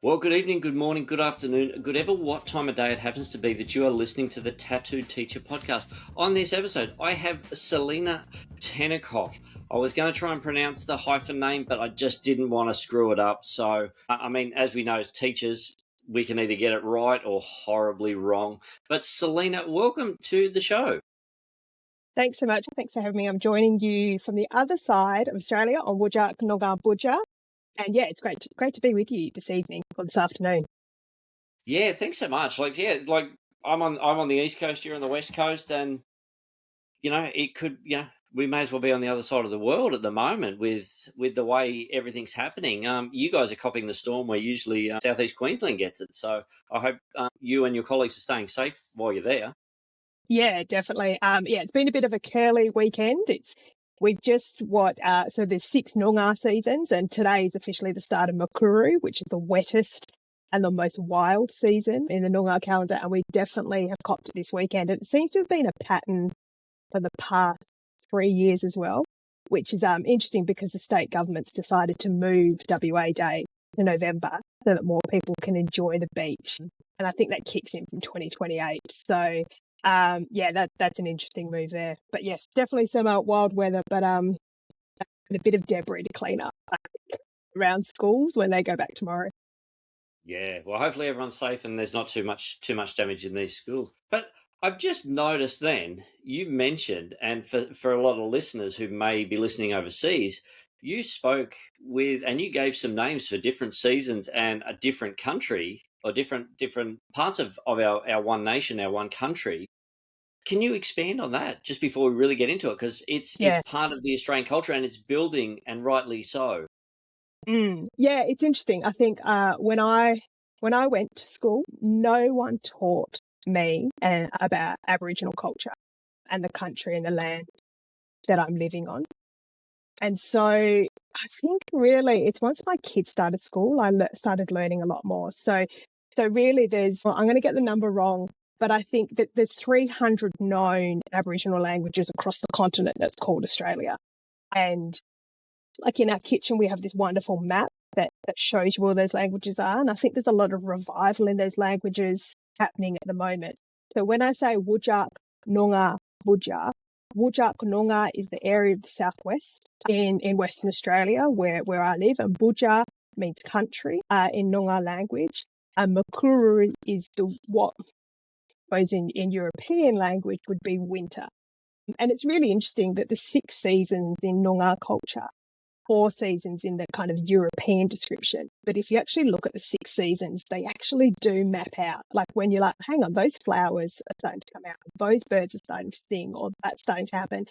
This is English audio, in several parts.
Well, good evening, good morning, good afternoon, good ever what time of day it happens to be that you are listening to the Tattoo Teacher podcast. On this episode, I have Selena Dhondea-Tenakov. I was going to try and pronounce the hyphen name, but I just didn't want to screw it up. So, I mean, as we know as teachers, we can either get it right or horribly wrong. But Selena, welcome to the show. Thanks so much. Thanks for having me. I'm joining you from the other side of Australia on Wujak Noongar Budja. And yeah, it's great to be with you this evening or this afternoon. Yeah, thanks so much. I'm on the East Coast, you're on the West Coast, and it could, we may as well be on the other side of the world at the moment with the way everything's happening. You guys are copying the storm where usually Southeast Queensland gets it. So I hope you and your colleagues are staying safe while you're there. Yeah, definitely. It's been a bit of a curly weekend. We've just so there's 6 Noongar seasons, and today is officially the start of Makuru, which is the wettest and the most wild season in the Noongar calendar. And we definitely have copped it this weekend. And it seems to have been a pattern for the past 3 years as well, which is interesting because the state government's decided to move WA Day to November so that more people can enjoy the beach. And I think that kicks in from 2028. So that's an interesting move there. But yes, definitely some wild weather, but a bit of debris to clean up around schools when they go back tomorrow. Yeah, well, hopefully everyone's safe and there's not too much damage in these schools. But I've just noticed then you mentioned, and for a lot of listeners who may be listening overseas, you spoke with and you gave some names for different seasons and a different country or different parts of our one nation, our one country. Can you expand on that just before we really get into it? Because it's part of the Australian culture and it's building, and rightly so. Yeah, it's interesting. I think when I went to school, no one taught me about Aboriginal culture and the country and the land that I'm living on. And so I think really it's once my kids started school, I started learning a lot more. So really I'm going to get the number wrong, but I think that there's 300 known Aboriginal languages across the continent that's called Australia. And like in our kitchen, we have this wonderful map that shows you where those languages are. And I think there's a lot of revival in those languages happening at the moment. So when I say Wujak Noongar Budja, Wujak Noongar is the area of the southwest in Western Australia where I live, and Budja means country in Noongar language. And Makuru is what I suppose in European language would be winter. And it's really interesting that the 6 seasons in Noongar culture, 4 seasons in the kind of European description. But if you actually look at the 6 seasons, they actually do map out. Like when you're like, hang on, those flowers are starting to come out, those birds are starting to sing, or that's starting to happen.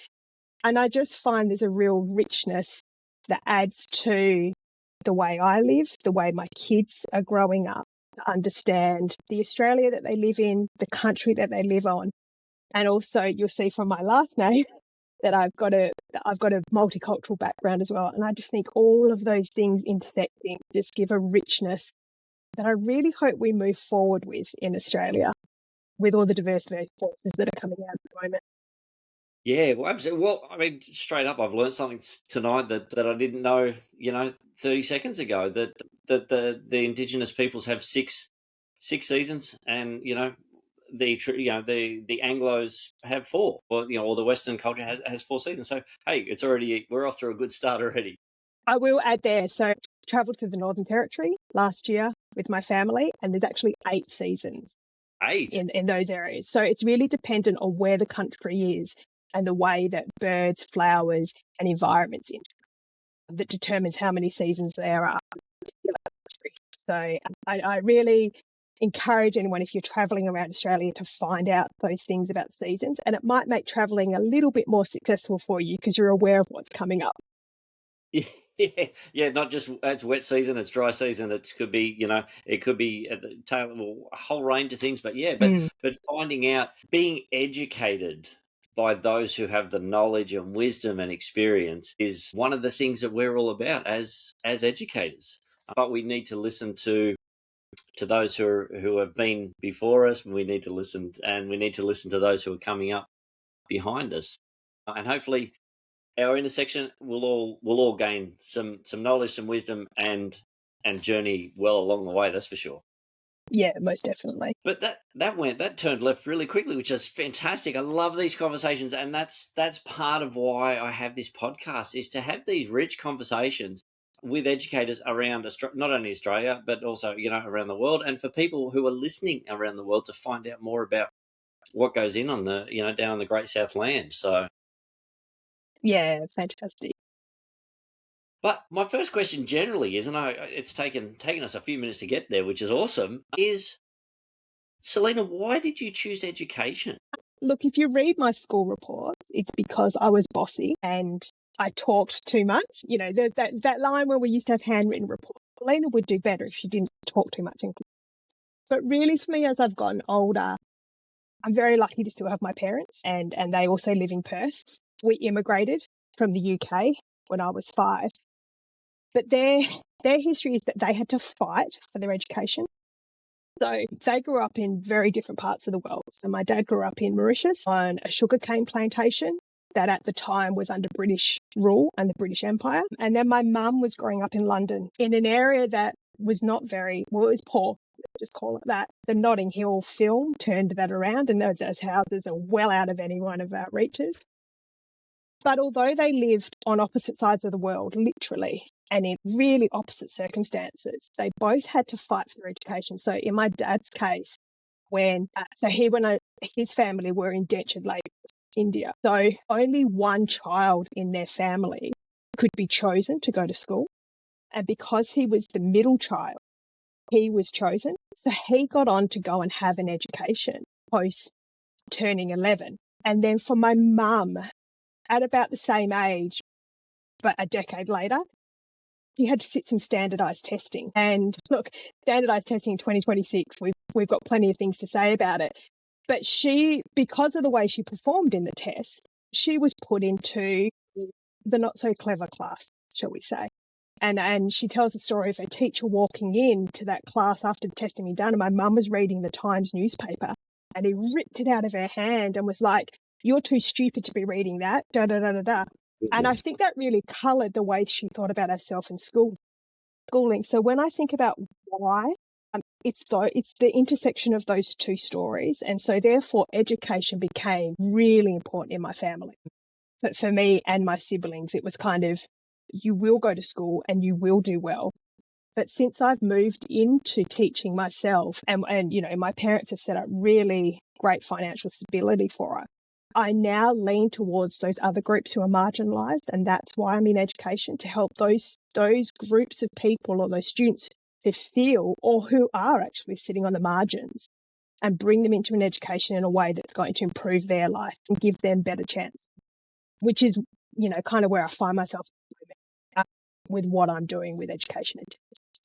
And I just find there's a real richness that adds to the way I live, the way my kids are growing up, to understand the Australia that they live in, the country that they live on. And also you'll see from my last name that I've got a multicultural background as well. And I just think all of those things intersecting just give a richness that I really hope we move forward with in Australia with all the diverse voices that are coming out at the moment. Yeah, well, absolutely. Well, I mean, straight up, I've learned something tonight that I didn't know, 30 seconds ago, that the Indigenous peoples have six seasons, and the Anglos have 4, or the Western culture has 4 seasons. So hey, we're off to a good start already. I will add there. So I travelled to the Northern Territory last year with my family, and there's actually 8 seasons. 8 in those areas. So it's really dependent on where the country is and the way that birds, flowers, and environments that determines how many seasons there are. So I really encourage anyone, if you're traveling around Australia, to find out those things about seasons, and it might make traveling a little bit more successful for you because you're aware of what's coming up. Yeah, not just it's wet season, it's dry season. It could be, it could be at the tail, a whole range of things. But but finding out, being educated by those who have the knowledge and wisdom and experience is one of the things that we're all about as educators. But we need to listen to those who have been before us. We need to listen, and we need to listen to those who are coming up behind us, and hopefully our intersection will all gain some knowledge, some wisdom, and and journey well along the way, that's for sure. Yeah, most definitely. But that turned left really quickly, which is fantastic. I love these conversations, and that's part of why I have this podcast, is to have these rich conversations with educators around not only Australia but also around the world, and for people who are listening around the world to find out more about what goes in on the down on the Great South Land. So, Yeah, fantastic. but my first question generally is, and it's taken us a few minutes to get there, which is awesome, is, Selena, why did you choose education? Look, if you read my school reports, it's because I was bossy and I talked too much. You know, that line where we used to have handwritten reports, Selena would do better if she didn't talk too much. But really, for me, as I've gotten older, I'm very lucky to still have my parents, and they also live in Perth. We immigrated from the UK when I was 5. But their history is that they had to fight for their education. So they grew up in very different parts of the world. So my dad grew up in Mauritius on a sugarcane plantation that at the time was under British rule and the British Empire. And then my mum was growing up in London in an area that was not very, well, it was poor, just call it that. The Notting Hill film turned that around, and those houses are well out of any one of our reaches. But although they lived on opposite sides of the world, literally, and in really opposite circumstances, they both had to fight for their education. So in my dad's case, his family were indentured labour in India. So only one child in their family could be chosen to go to school. And because he was the middle child, he was chosen. So he got on to go and have an education post turning 11. And then for my mum, at about the same age, but a decade later, he had to sit some standardized testing. And look, standardized testing in 2026, we've got plenty of things to say about it. But she, because of the way she performed in the test, she was put into the not so clever class, shall we say. And she tells a story of her teacher walking in to that class after the testing being done, and my mum was reading the Times newspaper, and he ripped it out of her hand and was like, "You're too stupid to be reading that, da da da da da." And I think that really coloured the way she thought about herself in schooling. So when I think about why, it's the intersection of those two stories, and so therefore education became really important in my family. But for me and my siblings, it was kind of, you will go to school and you will do well. But since I've moved into teaching myself, and my parents have set up really great financial stability for us, I now lean towards those other groups who are marginalised, and that's why I'm in education, to help those groups of people or those students who feel or who are actually sitting on the margins, and bring them into an education in a way that's going to improve their life and give them better chance, which is, kind of where I find myself with what I'm doing with education.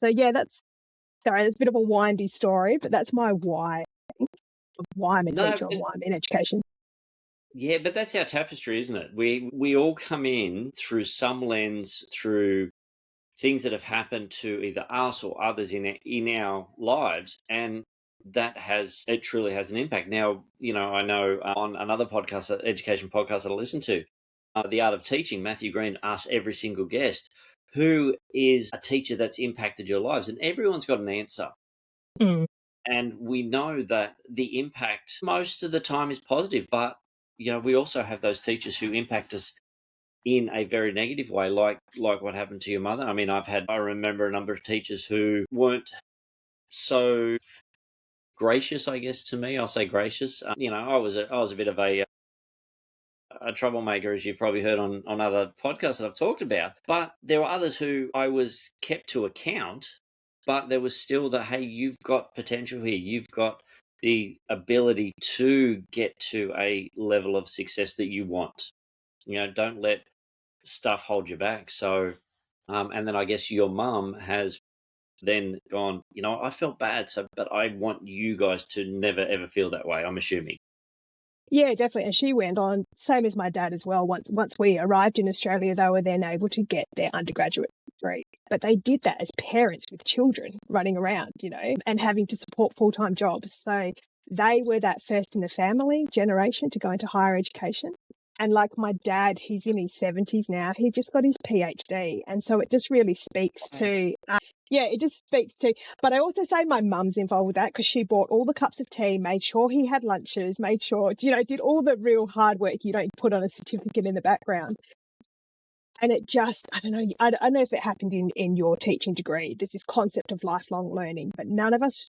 So yeah, that's a bit of a windy story, but that's my why. Why I'm a teacher and why I'm in education. Yeah, but that's our tapestry, isn't it? We all come in through some lens, through things that have happened to either us or others in our lives, and it truly has an impact. Now, I know on another podcast, education podcast that I listen to, The Art of Teaching, Matthew Green asks every single guest, who is a teacher that's impacted your lives? And everyone's got an answer. Mm. And we know that the impact most of the time is positive, but we also have those teachers who impact us in a very negative way, like what happened to your mother. I mean, I remember a number of teachers who weren't so gracious, I guess, to me. I'll say gracious. I was a bit of a troublemaker, as you've probably heard on other podcasts that I've talked about. But there were others who I was kept to account, but there was still hey, you've got potential here. You've got the ability to get to a level of success that you want. Don't let stuff hold you back. So, and then I guess your mum has then gone, I felt bad, but I want you guys to never ever feel that way, I'm assuming. Yeah, definitely. And she went on, same as my dad as well. Once we arrived in Australia, they were then able to get their undergraduate degree. But they did that as parents with children running around, and having to support full-time jobs. So they were that first in the family generation to go into higher education. And like my dad, he's in his 70s now. He just got his PhD. And so it just really speaks to, it just speaks to, but I also say my mum's involved with that because she bought all the cups of tea, made sure he had lunches, made sure, did all the real hard work you don't put on a certificate in the background. And it just, I don't know, I don't know if it happened in your teaching degree. There's this concept of lifelong learning, but none of us,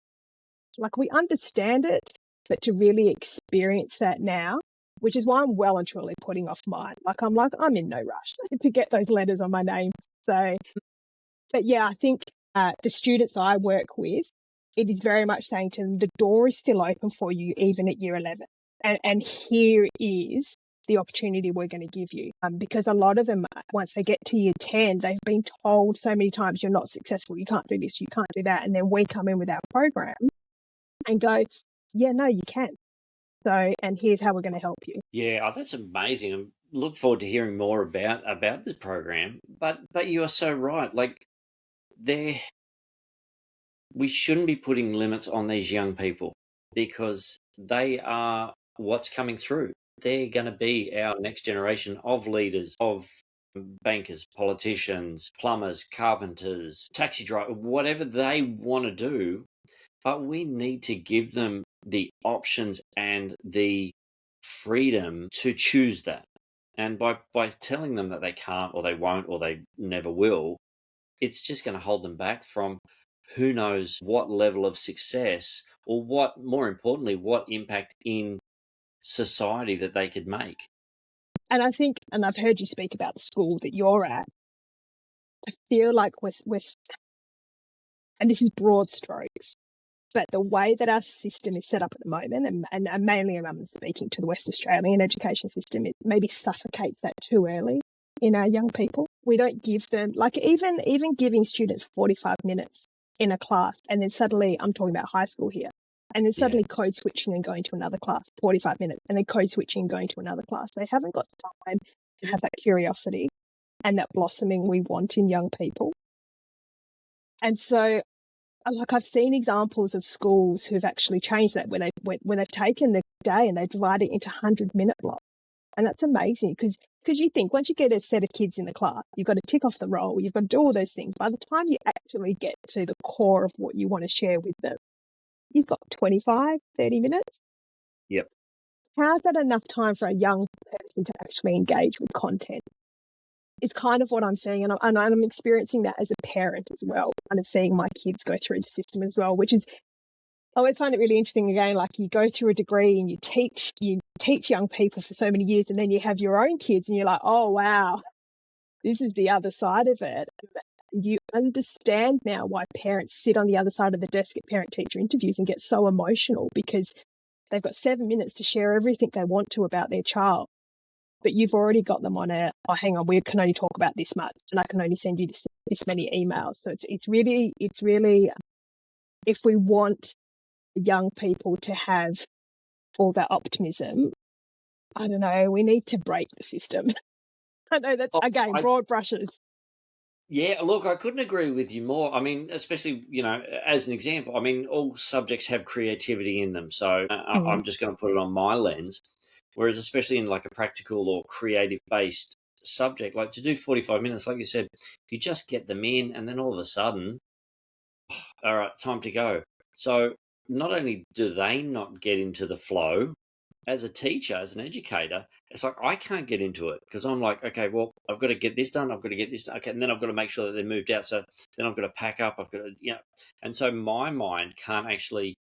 like, we understand it, but to really experience that now, which is why I'm well and truly putting off mine. I'm in no rush to get those letters on my name. So, but yeah, I think the students I work with, it is very much saying to them, the door is still open for you, even at year 11. And here is the opportunity we're going to give you. Because a lot of them, once they get to year 10, they've been told so many times, you're not successful, you can't do this, you can't do that. And then we come in with our program and go, yeah, no, you can. So, and here's how we're going to help you. Yeah, that's amazing. I look forward to hearing more about the program. But you are so right. Like, we shouldn't be putting limits on these young people because they are what's coming through. They're going to be our next generation of leaders, of bankers, politicians, plumbers, carpenters, taxi drivers, whatever they want to do. But we need to give them the options and the freedom to choose that. And by telling them that they can't or they won't or they never will, it's just going to hold them back from who knows what level of success or what, more importantly, what impact in society that they could make. And I think, and I've heard you speak about the school that you're at, I feel like we're and this is broad strokes, but the way that our system is set up at the moment, and mainly I'm speaking to the West Australian education system, it maybe suffocates that too early in our young people. We don't give them, like, even giving students 45 minutes in a class, and then suddenly, I'm talking about high school here, and then suddenly code switching and going to another class, 45 minutes, and then code switching and going to another class. They haven't got time to have that curiosity and that blossoming we want in young people. And so, like, I've seen examples of schools who've actually changed that, when they've taken the day and they divide it into 100-minute blocks. And that's amazing because you think once you get a set of kids in the class, you've got to tick off the roll, you've got to do all those things. By the time you actually get to the core of what you want to share with them, you've got 25, 30 minutes. Yep. How's that enough time for a young person to actually engage with content? Is kind of what I'm seeing, and I'm experiencing that as a parent as well, kind of seeing my kids go through the system as well, which is, I always find it really interesting. Again, like, you go through a degree and you teach young people for so many years, and then you have your own kids and you're like, oh wow, this is the other side of it. You understand now why parents sit on the other side of the desk at parent-teacher interviews and get so emotional because they've got 7 minutes to share everything they want to about their child. But you've already got them on hang on, we can only talk about this much, and I can only send you this many emails. So it's really, if we want young people to have all that optimism, I don't know, we need to break the system. I know that's, again, broad brushes. Yeah, look, I couldn't agree with you more. I mean, especially, as an example, I mean, all subjects have creativity in them. So I'm just going to put it on my lens. Whereas especially in like a practical or creative-based subject, like to do 45 minutes, like you said, you just get them in and then all of a sudden, all right, time to go. So not only do they not get into the flow, as a teacher, as an educator, it's like I can't get into it because I'm like, okay, well, I've got to get this done. I've got to get this done. Okay, and then I've got to make sure that they're moved out. So then I've got to pack up. I've got to, and so my mind can't actually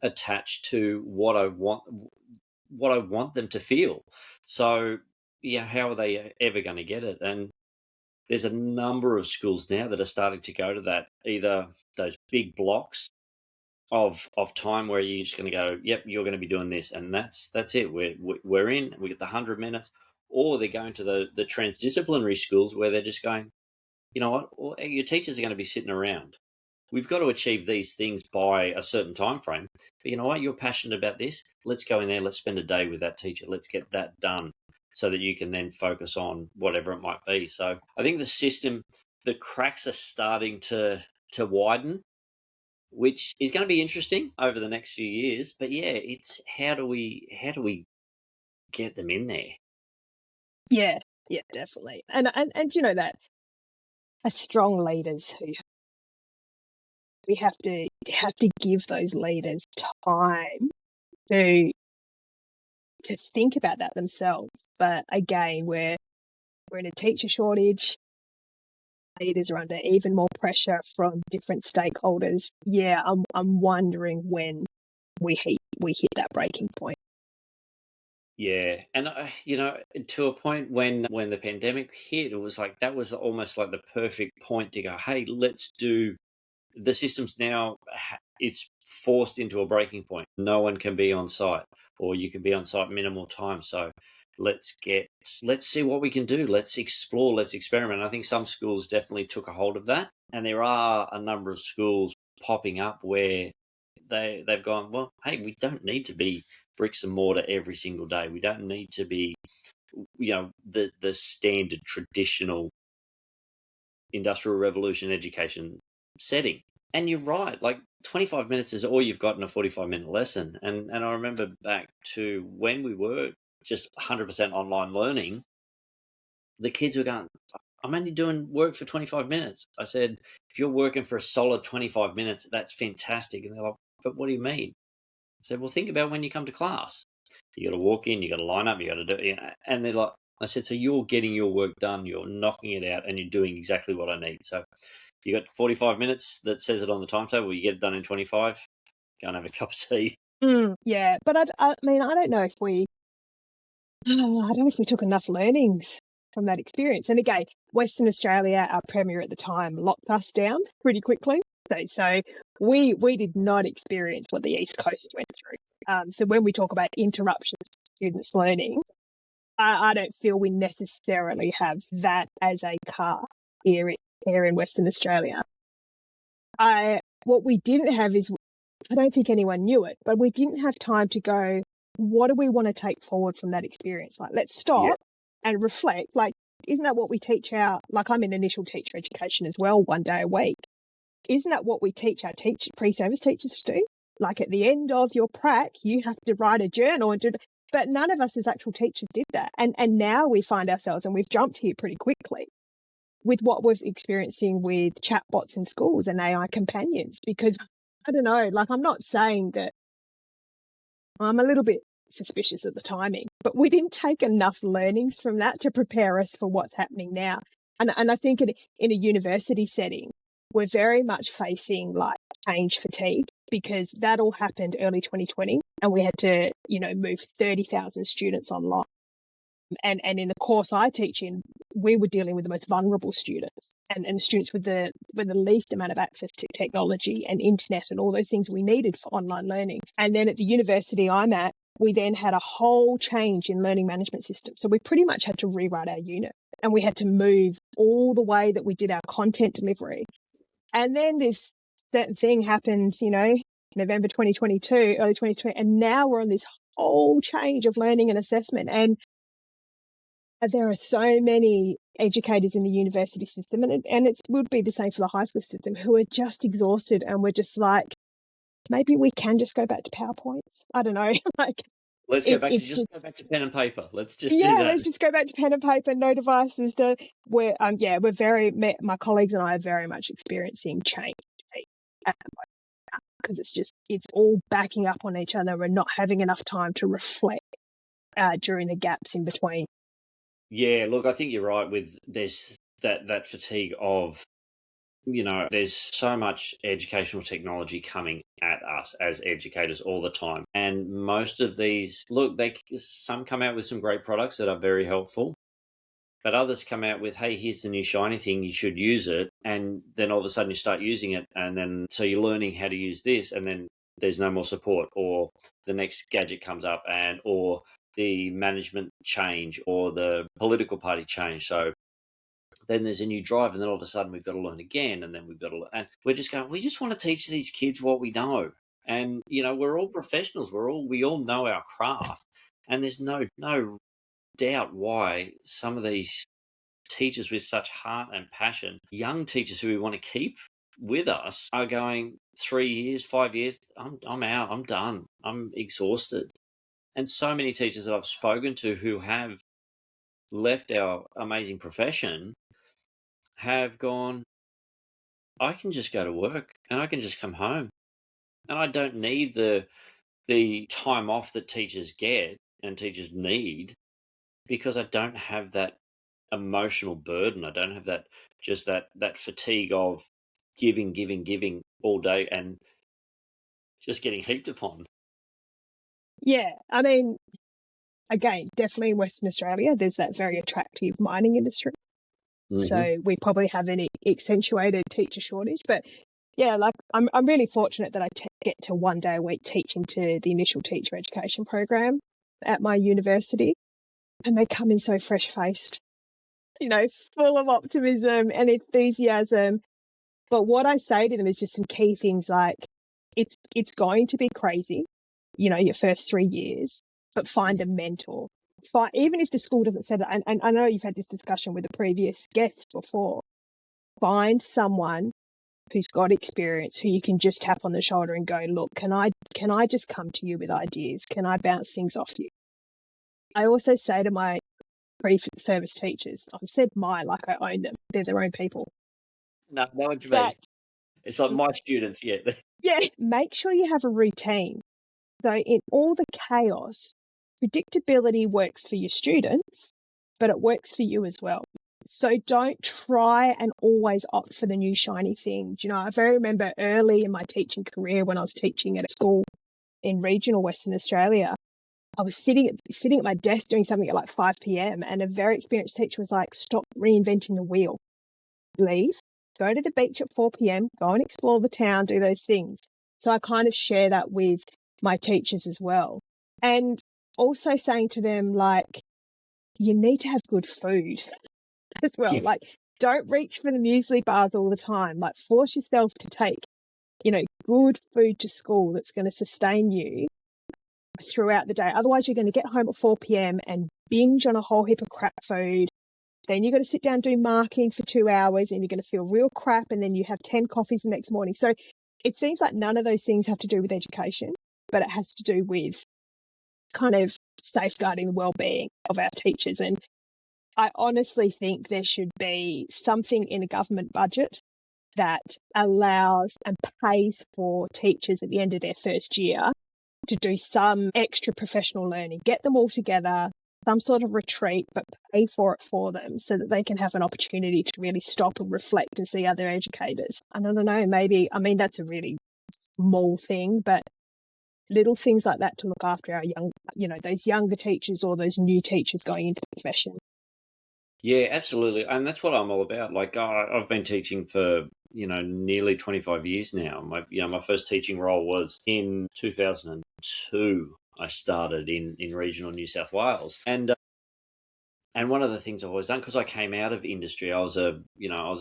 attach to what I want them to feel. So how are they ever going to get it? And there's a number of schools now that are starting to go to that, either those big blocks of time where you're just going to go, yep, you're going to be doing this, and that's it. We're in. We get the 100 minutes, or they're going to the transdisciplinary schools where they're just going, you know what, well, your teachers are going to be sitting around. We've got to achieve these things by a certain time frame. But you know what, you're passionate about this. Let's go in there. Let's spend a day with that teacher. Let's get that done so that you can then focus on whatever it might be. So I think the system, the cracks are starting to widen, which is going to be interesting over the next few years. But yeah, it's how do we get them in there? Yeah, yeah, definitely. And you know that as strong leaders who we have to give those leaders time to think about that themselves. But again, we're in a teacher shortage. Leaders are under even more pressure from different stakeholders. Yeah, I'm wondering when we hit that breaking point. Yeah, and to a point when the pandemic hit, it was like that was almost like the perfect point to go, hey, let's do the systems now. It's forced into a breaking point. No one can be on site, or you can be on site minimal time. So let's see what we can do. Let's explore. Let's experiment. I think some schools definitely took a hold of that, and there are a number of schools popping up where they've gone, well, hey, we don't need to be bricks and mortar every single day. We don't need to be, the standard traditional industrial revolution education setting. And you're right, like 25 minutes is all you've got in a 45-minute lesson. And I remember back to when we were just 100% online learning, the kids were going, I'm only doing work for 25 minutes. I said, if you're working for a solid 25 minutes, that's fantastic. And they're like, but what do you mean? I said, well, think about when you come to class. You got to walk in, you got to line up, you got to do, and they're like, I said, so you're getting your work done, you're knocking it out, and you're doing exactly what I need. So you got 45 minutes that says it on the timetable, you get it done in 25, go and have a cup of tea. Yeah, but I mean, I don't know if we, I don't know if we took enough learnings from that experience. And again, Western Australia, our premier at the time, locked us down pretty quickly. So we did not experience what the East Coast went through. So when we talk about interruptions to students' learning, I don't feel we necessarily have that as a car here in Western Australia. What we didn't have is, I don't think anyone knew it, but we didn't have time to go, what do we want to take forward from that experience? Like, let's Yeah. stop and reflect. Like, isn't that what we teach like I'm in initial teacher education as well, 1 day a week. Isn't that what we teach our pre-service teachers to do? Like at the end of your prac, you have to write a journal and but none of us as actual teachers did that. And now we find ourselves, and we've jumped here pretty quickly with what we're experiencing with chatbots in schools and AI companions, because I don't know, like I'm not saying that I'm a little bit suspicious of the timing, but we didn't take enough learnings from that to prepare us for what's happening now. And I think in a university setting, we're very much facing like change fatigue, because that all happened early 2020 and we had to, move 30,000 students online. And in the course I teach in, we were dealing with the most vulnerable students and students with the least amount of access to technology and internet and all those things we needed for online learning. And then at the university I'm at, we then had a whole change in learning management system. So we pretty much had to rewrite our unit, and we had to move all the way that we did our content delivery. And then this certain thing happened, November 2022, early 2020, and now we're on this whole change of learning and assessment. And there are so many educators in the university system, and it would be the same for the high school system, who are just exhausted, and we're just like, maybe we can just go back to PowerPoints. I don't know. Like Let's it's just, go back to pen and paper. Let's just do yeah, that. let's just go back to pen and paper, no devices. We're my colleagues and I are very much experiencing change at the moment, because it's all backing up on each other. We're not having enough time to reflect during the gaps in between. Yeah, look, I think you're right with there's that fatigue of, there's so much educational technology coming at us as educators all the time. And most of these, look, some come out with some great products that are very helpful, but others come out with, hey, here's the new shiny thing, you should use it. And then all of a sudden you start using it. And then, so you're learning how to use this, and then there's no more support, or the next gadget comes up, or the management change, or the political party change. So then there's a new drive, and then all of a sudden we've got to learn again, and then we've got to, and we're just going, we just want to teach these kids what we know. And, we're all professionals. We all know our craft. And there's no doubt why some of these teachers with such heart and passion, young teachers who we want to keep with us, are going 3 years, 5 years, I'm out, I'm done, I'm exhausted. And so many teachers that I've spoken to who have left our amazing profession have gone, I can just go to work and I can just come home and I don't need the time off that teachers get and teachers need, because I don't have that emotional burden. I don't have that fatigue of giving all day and just getting heaped upon. Yeah, I mean, again, definitely in Western Australia, there's that very attractive mining industry. So we probably have an accentuated teacher shortage. But yeah, like I'm really fortunate that I get to 1 day a week teaching to the initial teacher education program at my university, and they come in so fresh faced, full of optimism and enthusiasm. But what I say to them is just some key things like it's going to be crazy, your first 3 years, but find a mentor. Even if the school doesn't set it, and I know you've had this discussion with a previous guest before, find someone who's got experience who you can just tap on the shoulder and go, look, can I just come to you with ideas? Can I bounce things off you? I also say to my pre-service teachers, I've said like I own them. They're their own people. No, know what you mean. It's like my students, yeah. Yeah, make sure you have a routine. So in all the chaos, predictability works for your students, but it works for you as well. So don't try and always opt for the new shiny thing. I very remember early in my teaching career when I was teaching at a school in regional Western Australia, I was sitting at my desk doing something at like 5 p.m. and a very experienced teacher was like, stop reinventing the wheel. Leave, go to the beach at 4 p.m., go and explore the town, do those things. So I kind of share that with my teachers as well. And also saying to them, like, you need to have good food as well. Yeah. Like, don't reach for the muesli bars all the time. Like, force yourself to take, good food to school that's going to sustain you throughout the day. Otherwise, you're going to get home at 4 p.m. and binge on a whole heap of crap food. Then you're going to sit down and do marking for 2 hours and you're going to feel real crap. And then you have 10 coffees the next morning. So it seems like none of those things have to do with education, but it has to do with kind of safeguarding the well-being of our teachers. And I honestly think there should be something in a government budget that allows and pays for teachers at the end of their first year to do some extra professional learning, get them all together, some sort of retreat, but pay for it for them so that they can have an opportunity to really stop and reflect and see other educators. And I don't know, that's a really small thing, but little things like that to look after our those younger teachers or those new teachers going into the profession. Yeah, absolutely. And that's what I'm all about. Like, I've been teaching for, nearly 25 years now. My first teaching role was in 2002. I started in regional New South Wales. And one of the things I've always done, because I came out of industry, I was a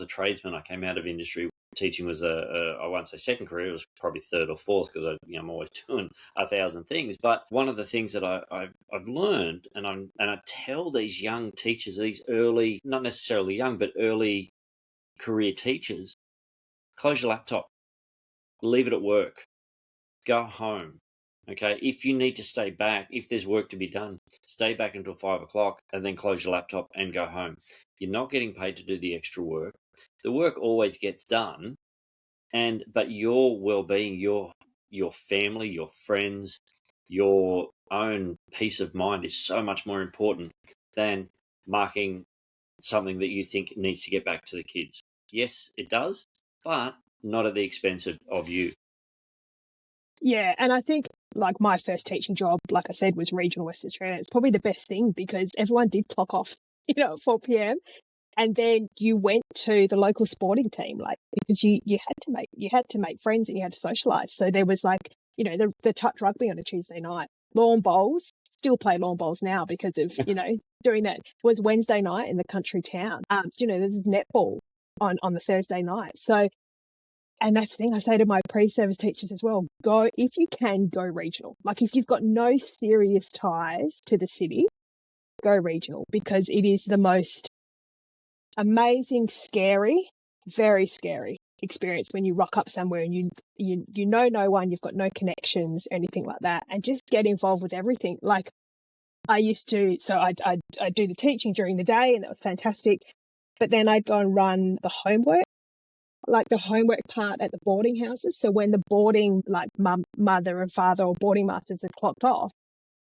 tradesman. I came out of industry. Teaching was I won't say second career, it was probably third or fourth, because I'm always doing 1,000 things. But one of the things that I've learned, and I tell these young teachers, these early, not necessarily young, but early career teachers, close your laptop, leave it at work, go home. Okay, if you need to stay back, if there's work to be done, stay back until 5 o'clock and then close your laptop and go home. You're not getting paid to do the extra work. The work always gets done, but your well-being, your family, your friends, your own peace of mind is so much more important than marking something that you think needs to get back to the kids. Yes, it does, but not at the expense of you. Yeah, and I think like my first teaching job, like I said, was regional Western Australia. It's probably the best thing because everyone did clock off, at 4 p.m. And then you went to the local sporting team, like, because you had to make friends and you had to socialise. So there was like, the touch rugby on a Tuesday night, lawn bowls, still play lawn bowls now because of, doing that. It was Wednesday night in the country town. There's netball on the Thursday night. So, and that's the thing I say to my pre-service teachers as well, if you can, go regional. Like if you've got no serious ties to the city, go regional, because it is the most amazing, scary, very scary experience when you rock up somewhere and you know no one, you've got no connections or anything like that, and just get involved with everything. Like I used to, so I'd do the teaching during the day, and that was fantastic. But then I'd go and run the homework, like the homework part at the boarding houses. So when the boarding, like mother and father or boarding masters had clocked off,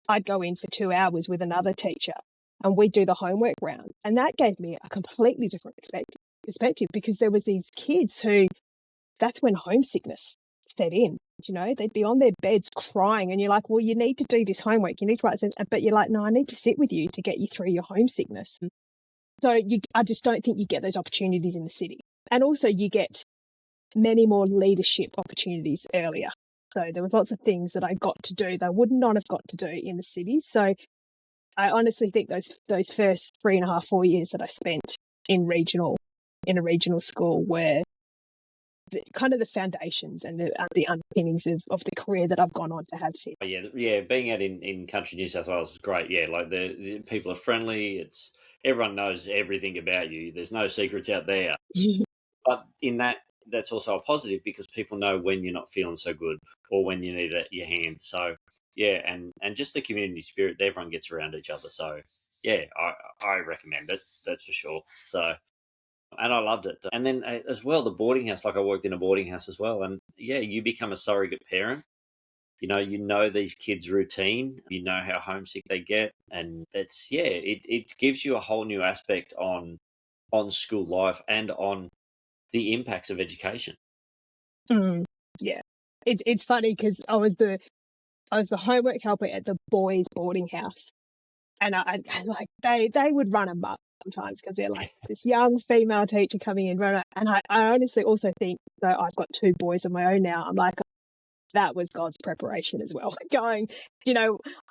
I'd go in for 2 hours with another teacher and we'd do the homework round. And that gave me a completely different perspective, because there was these kids who, that's when homesickness set in. They'd be on their beds crying, and you're like, well, you need to do this homework, you need to write this, but you're like, no, I need to sit with you to get you through your homesickness. So I just don't think you get those opportunities in the city. And also you get many more leadership opportunities earlier. So there was lots of things that I got to do that I would not have got to do in the city. So I honestly think those first 3.5, 4 years that I spent in a regional school were kind of the foundations and the underpinnings of the career that I've gone on to have since. Yeah, being out in country New South Wales is great. Yeah, like the people are friendly. Everyone knows everything about you. There's no secrets out there. But in that's also a positive, because people know when you're not feeling so good or when you need your hand. So yeah, and just the community spirit, everyone gets around each other. So yeah, I recommend it. That's for sure. So, and I loved it. And then as well, the boarding house, like I worked in a boarding house as well. And yeah, you become a surrogate parent. You know these kids' routine, you know how homesick they get. And it gives you a whole new aspect on school life and on the impacts of education. Yeah. It's funny because I was the homework helper at the boys' boarding house. And I like they would run amok sometimes, because they're like this young female teacher coming in, and I honestly also think, though I've got 2 boys of my own now, I'm like, that was God's preparation as well. Going,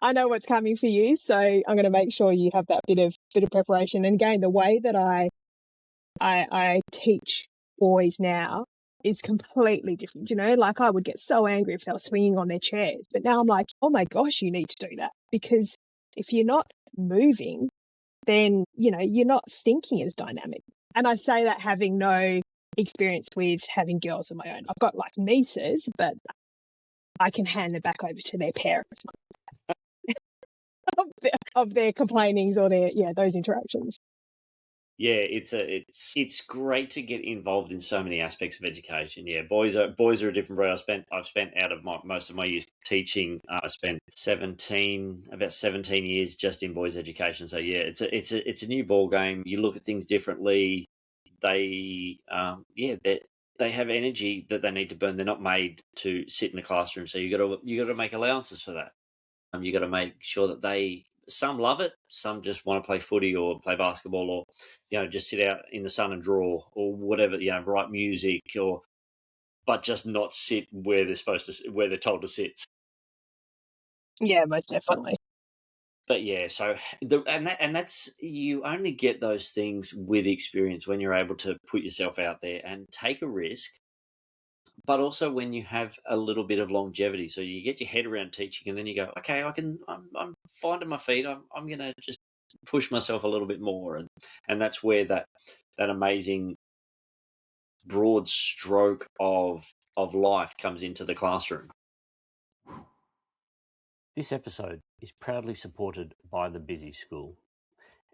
I know what's coming for you, so I'm going to make sure you have that bit of preparation. And again, the way that I teach boys now is completely different. Like I would get so angry if they were swinging on their chairs, but now I'm like, oh my gosh, you need to do that, because if you're not moving, then you're not thinking as dynamic. And I say that having no experience with having girls of my own. I've got like nieces, but I can hand them back over to their parents of their complainings or those interactions. Yeah, it's great to get involved in so many aspects of education. Yeah, boys are a different breed. I've spent out of most of my years teaching. I spent about 17 years just in boys education. So yeah, it's a new ball game. You look at things differently. They they have energy that they need to burn. They're not made to sit in a classroom. So you got to make allowances for that. You got to make sure that some love it, some just want to play footy or play basketball, or just sit out in the sun and draw or whatever, write music, but just not sit where they're told to sit. Yeah, most definitely. But yeah, so that's, you only get those things with experience, when you're able to put yourself out there and take a risk, but also when you have a little bit of longevity. So you get your head around teaching, and then you go, okay, I'm finding my feet. I'm going to just push myself a little bit more. And that's where that amazing broad stroke of life comes into the classroom. This episode is proudly supported by the Busy School.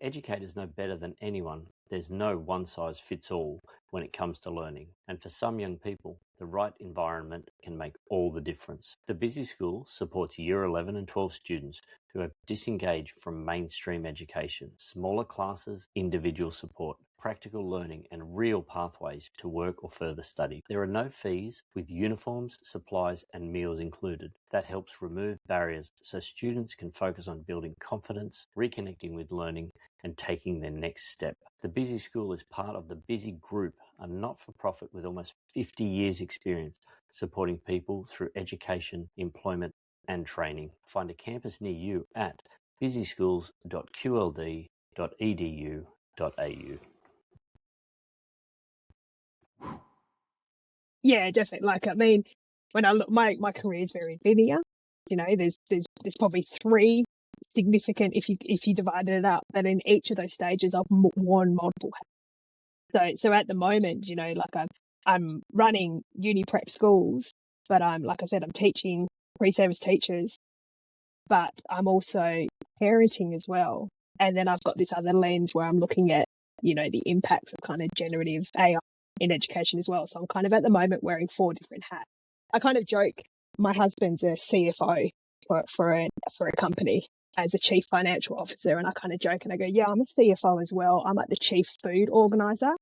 Educators know better than anyone there's no one-size-fits-all when it comes to learning, and for some young people, the right environment can make all the difference. The Busy School supports Year 11 and 12 students who have disengaged from mainstream education. Smaller classes, individual support, practical learning, and real pathways to work or further study. There are no fees, with uniforms, supplies, and meals included. That helps remove barriers so students can focus on building confidence, reconnecting with learning, and taking their next step. The Busy School is part of the Busy Group, a not-for-profit with almost 50 years experience supporting people through education, employment, and training. Find a campus near you at busyschools.qld.edu.au. Yeah, definitely. Like, I mean, when I look, my career is very linear. There's probably 3 significant, if you divided it up, that in each of those stages I've worn multiple hats. So at the moment, like I'm running Uni Prep Schools, but like I said, I'm teaching pre-service teachers but I'm also parenting as well. And then I've got this other lens where I'm looking at, the impacts of kind of generative AI in education as well. So I'm kind of at the moment wearing 4 different hats. I kind of joke, my husband's a CFO for a company as a chief financial officer. And I kind of joke and I go, yeah, I'm a CFO as well. I'm like the chief food organizer.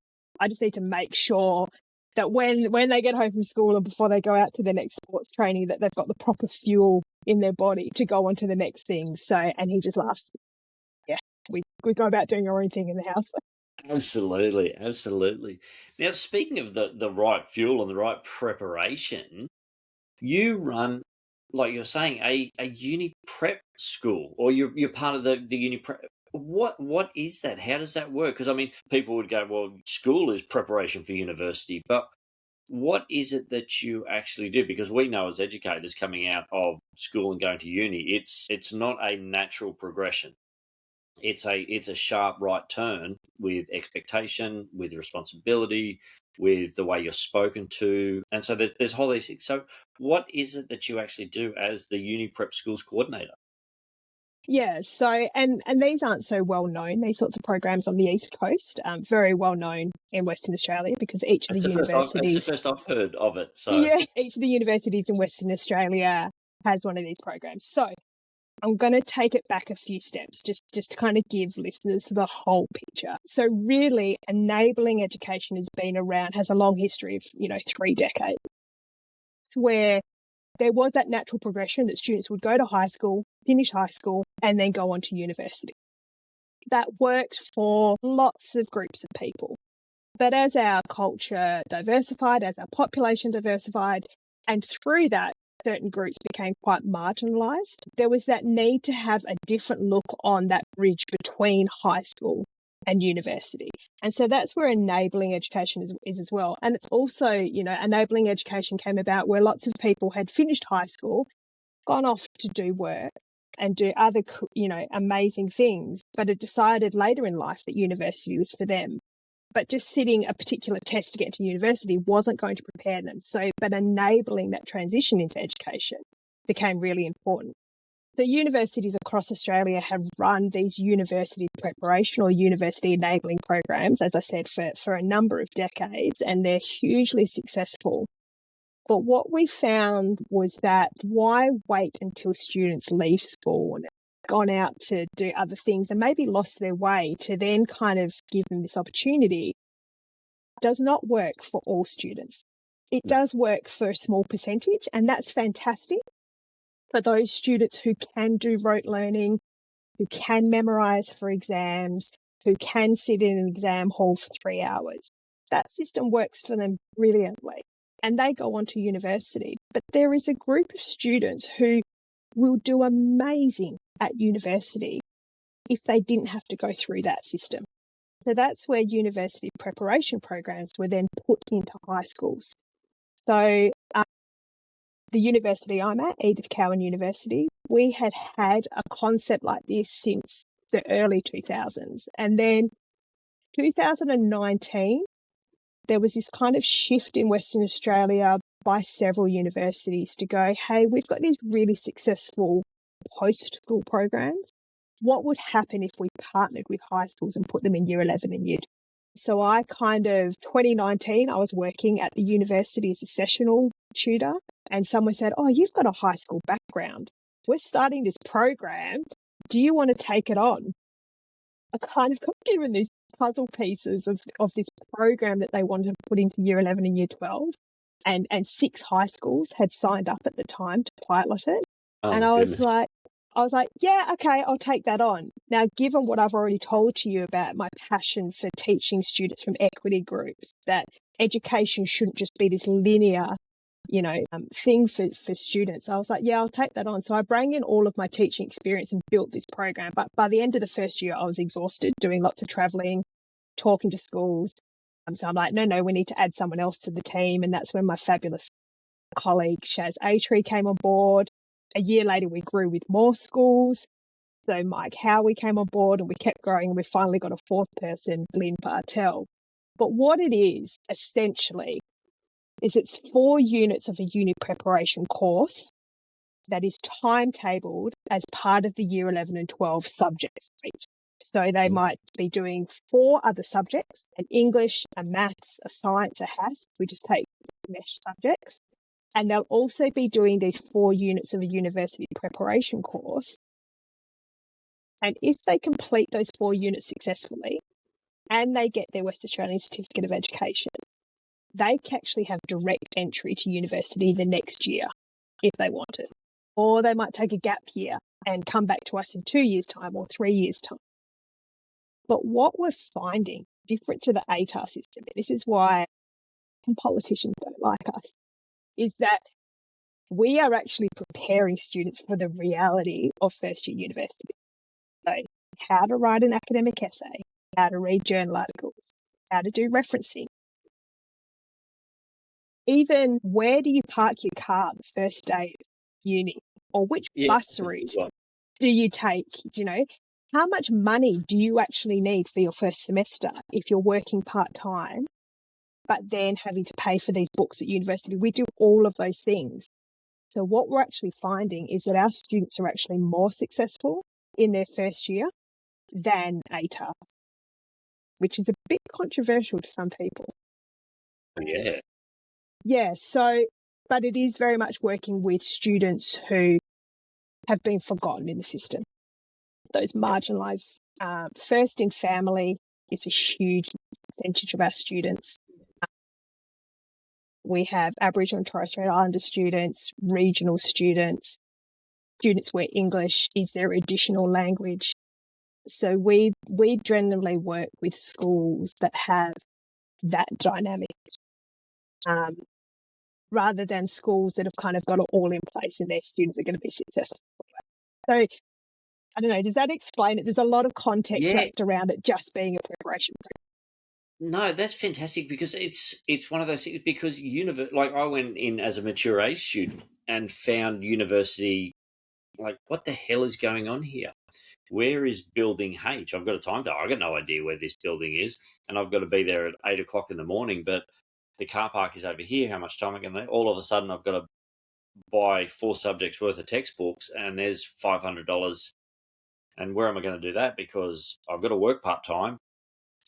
I just need to make sure that when they get home from school and before they go out to their next sports training, that they've got the proper fuel in their body to go on to the next thing. So, and he just laughs. Yeah, we go about doing our own thing in the house. Absolutely, absolutely. Now, speaking of the right fuel and the right preparation, you run, like you're saying, a uni prep school, or you're part of the uni prep. What is that? How does that work? Because I mean, people would go, well, school is preparation for university, but what is it that you actually do? Because we know as educators coming out of school and going to uni, it's not a natural progression. It's a sharp right turn with expectation, with responsibility, with the way you're spoken to, and so there's whole these things. So, what is it that you actually do as the Uni Prep Schools coordinator? Yeah, so and these aren't so well known, these sorts of programs on the East Coast, very well known in Western Australia because each of the It's the universities, first I've heard of it. So, yeah, each of the universities in Western Australia has one of these programs. So I'm going to take it back a few steps just to kind of give listeners the whole picture. So really, enabling education has a long history of 3 decades, where there was that natural progression that students would go to high school, finish high school, and then go on to university. That worked for lots of groups of people. But as our culture diversified, as our population diversified, and through that, certain groups became quite marginalised, there was that need to have a different look on that bridge between high school and university. And so that's where enabling education is as well. And it's also, enabling education came about where lots of people had finished high school, gone off to do work and do other, amazing things, but had decided later in life that university was for them. But just sitting a particular test to get into university wasn't going to prepare them. But enabling that transition into education became really important. So universities across Australia have run these university preparation or university enabling programs, as I said, for a number of decades, and they're hugely successful. But what we found was that why wait until students leave school and gone out to do other things and maybe lost their way to then kind of give them this opportunity does not work for all students. It does work for a small percentage, and that's fantastic for those students who can do rote learning, who can memorize for exams, who can sit in an exam hall for 3 hours. That system works for them brilliantly, and they go on to university. But there is a group of students who will do amazing at university if they didn't have to go through that system. So that's where university preparation programs were then put into high schools. So the university I'm at, Edith Cowan University, we had a concept like this since the early 2000s. And then 2019, there was this kind of shift in Western Australia by several universities to go, hey, we've got these really successful post-school programs. What would happen if we partnered with high schools and put them in year 11 and year 12? So 2019, I was working at the university as a sessional tutor, and someone said, oh, you've got a high school background. We're starting this program. Do you want to take it on? I kind of got given these puzzle pieces of this program that they wanted to put into year 11 and year 12. And 6 high schools had signed up at the time to pilot it. Oh And my goodness. I was like, yeah, okay, I'll take that on. Now, given what I've already told to you about my passion for teaching students from equity groups, that education shouldn't just be this linear, thing for students, I was like, yeah, I'll take that on. So I bring in all of my teaching experience and built this program. But by the end of the first year, I was exhausted doing lots of traveling, talking to schools. So I'm like, no, we need to add someone else to the team. And that's when my fabulous colleague, Shaz Atri, came on board. A year later, we grew with more schools. So Mike Howie came on board and we kept growing. And we finally got a 4th person, Lynn Bartel. But what it is, essentially, is it's 4 units of a uni preparation course that is timetabled as part of the year 11 and 12 subjects. So they might be doing 4 other subjects, an English, a maths, a science, a HASS. We just take mesh subjects. And they'll also be doing these 4 units of a university preparation course. And if they complete those 4 units successfully and they get their West Australian Certificate of Education, they can actually have direct entry to university the next year if they want it. Or they might take a gap year and come back to us in 2 years' time or 3 years' time. But what we're finding, different to the ATAR system, and this is why politicians don't like us, is that we are actually preparing students for the reality of first year university. So how to write an academic essay, how to read journal articles, how to do referencing. Even where do you park your car the first day of uni, or which bus route do you take? Do you know, how much money do you actually need for your first semester if you're working part-time, but then having to pay for these books at university? We do all of those things. So what we're actually finding is that our students are actually more successful in their first year than ATAR, which is a bit controversial to some people. Yeah. Yeah, so, but it is very much working with students who have been forgotten in the system. Those marginalised, first in family is a huge percentage of our students. We have Aboriginal and Torres Strait Islander students, regional students, students where English is their additional language. So we generally work with schools that have that dynamic, rather than schools that have kind of got it all in place and their students are going to be successful. So I don't know, does that explain it? There's a lot of context wrapped around it just being a preparation program. No, that's fantastic, because it's one of those things, because like I went in as a mature age student and found university, like, what the hell is going on here? Where is building H? I've got a timetable. I've got no idea where this building is, and I've got to be there at 8 o'clock in the morning, but the car park is over here. How much time am I going to? All of a sudden, I've got to buy 4 subjects worth of textbooks, and there's $500. And where am I going to do that? Because I've got to work part-time.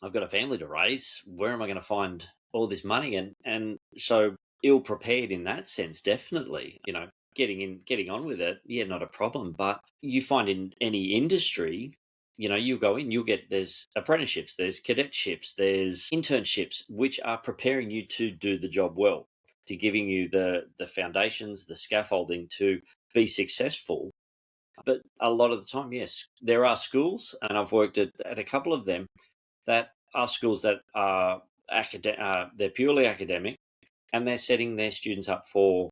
I've got a family to raise. Where am I going to find all this money? And so ill-prepared in that sense, definitely. You know, getting on with it, yeah, not a problem. But you find in any industry, you know, you go in, there's apprenticeships, there's cadetships, there's internships, which are preparing you to do the job well, to giving you the foundations, the scaffolding to be successful. But a lot of the time, yes, there are schools, and I've worked at a couple of them, that are schools that are they're purely academic, and they're setting their students up for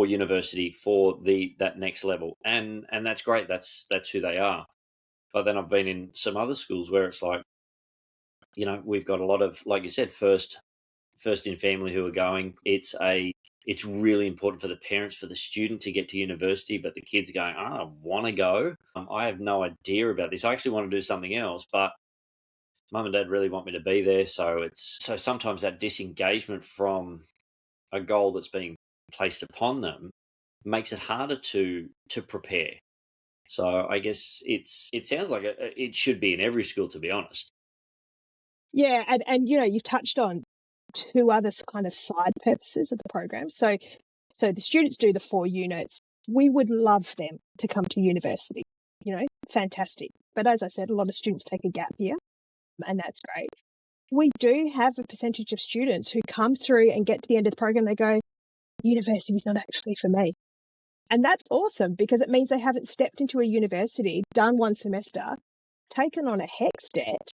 university, for that next level, and that's great. That's who they are. But then I've been in some other schools where it's like, you know, we've got a lot of, like you said, first in family who are going. It's really important for the parents, for the student to get to university, but the kid's going, I don't want to go. I have no idea about this. I actually want to do something else, but Mum and Dad really want me to be there. So sometimes that disengagement from a goal that's being placed upon them makes it harder to prepare. So I guess it sounds like it should be in every school, to be honest. Yeah, and you know, you've touched on 2 other kind of side purposes of the program. So the students do the 4 units. We would love them to come to university, you know, fantastic. But as I said, a lot of students take a gap year, and that's great. We do have a percentage of students who come through and get to the end of the program, they go, university is not actually for me. And that's awesome, because it means they haven't stepped into a university, done 1 semester, taken on a HECS debt,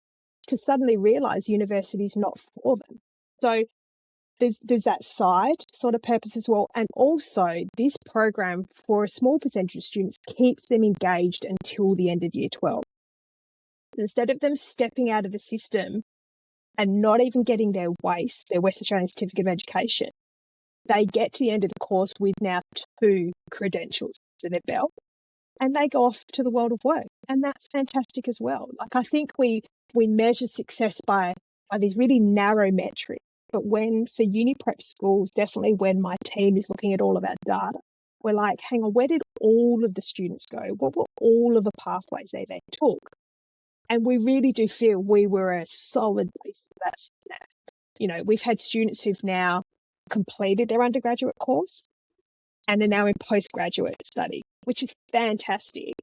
to suddenly realise university is not for them. So there's that side sort of purpose as well. And also this program, for a small percentage of students, keeps them engaged until the end of year 12. Instead of them stepping out of the system and not even getting their WACE, their West Australian Certificate of Education, they get to the end of the course with now 2 credentials to their belt, and they go off to the world of work. And that's fantastic as well. Like, I think we measure success by these really narrow metrics. But for Uni Prep Schools, definitely when my team is looking at all of our data, we're like, hang on, where did all of the students go? What were all of the pathways they took? And we really do feel we were a solid base for that success. You know, we've had students who've now completed their undergraduate course and are now in postgraduate study, which is fantastic.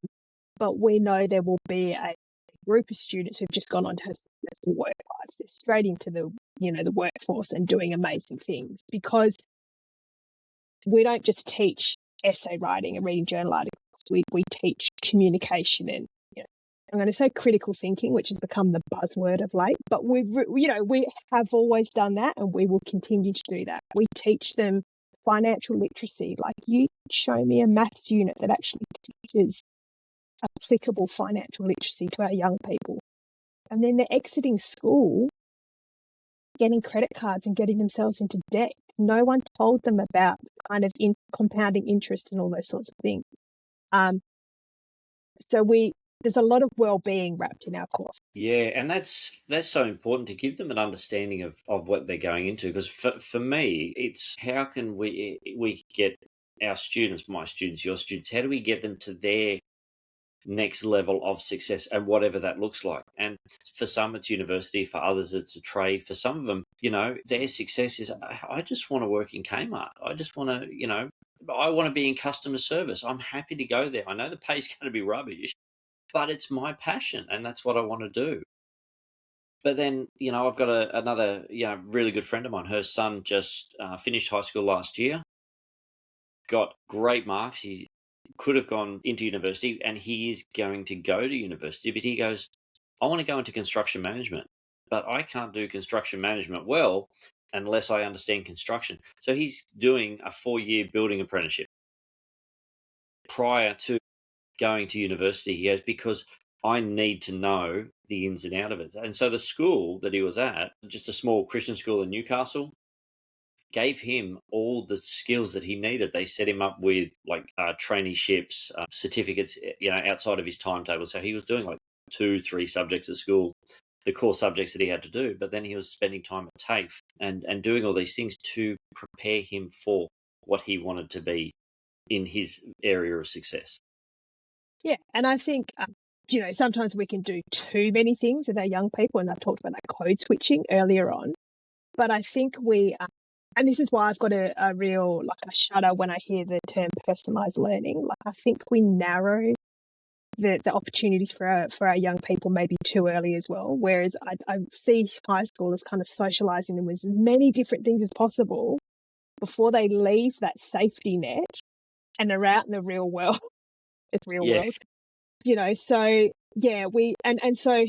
But we know there will be a group of students who've just gone on to have successful work lives. They're straight into the workforce and doing amazing things, because we don't just teach essay writing and reading journal articles. We teach communication and, I'm going to say critical thinking, which has become the buzzword of late, but we have always done that, and we will continue to do that. We teach them financial literacy. Like, you show me a maths unit that actually teaches applicable financial literacy to our young people. And then they're exiting school, getting credit cards and getting themselves into debt. No one told them about kind of compounding interest and all those sorts of things. So there's a lot of well-being wrapped in our course. Yeah, and that's so important to give them an understanding of what they're going into. Because for me, it's how can we get our students, my students, your students, how do we get them to their next level of success, and whatever that looks like? And for some it's university, for others it's a trade, for some of them, their success is, I just want to work in Kmart, I just want to, I want to be in customer service, I'm happy to go there, I know the pay's going to be rubbish, but it's my passion and that's what I want to do. But then, I've got another, really good friend of mine. Her son just finished high school last year, got great marks. He could have gone into university, and he is going to go to university. But he goes, I want to go into construction management, but I can't do construction management well unless I understand construction. So he's doing a 4-year building apprenticeship prior to going to university. He goes, because I need to know the ins and out of it. And so the school that he was at, just a small Christian school in Newcastle, gave him all the skills that he needed. They set him up with traineeships, certificates, outside of his timetable. So he was doing like 2-3 subjects at school, the core subjects that he had to do. But then he was spending time at TAFE and doing all these things to prepare him for what he wanted to be in his area of success. Yeah, and I think, sometimes we can do too many things with our young people, and I've talked about that code switching earlier on. But I think and this is why I've got a real, a shudder when I hear the term personalised learning. I think we narrow the opportunities for our young people maybe too early as well. Whereas I see high schoolers kind of socialising them with as many different things as possible before they leave that safety net and are out in the real world. It's real world. So yeah, so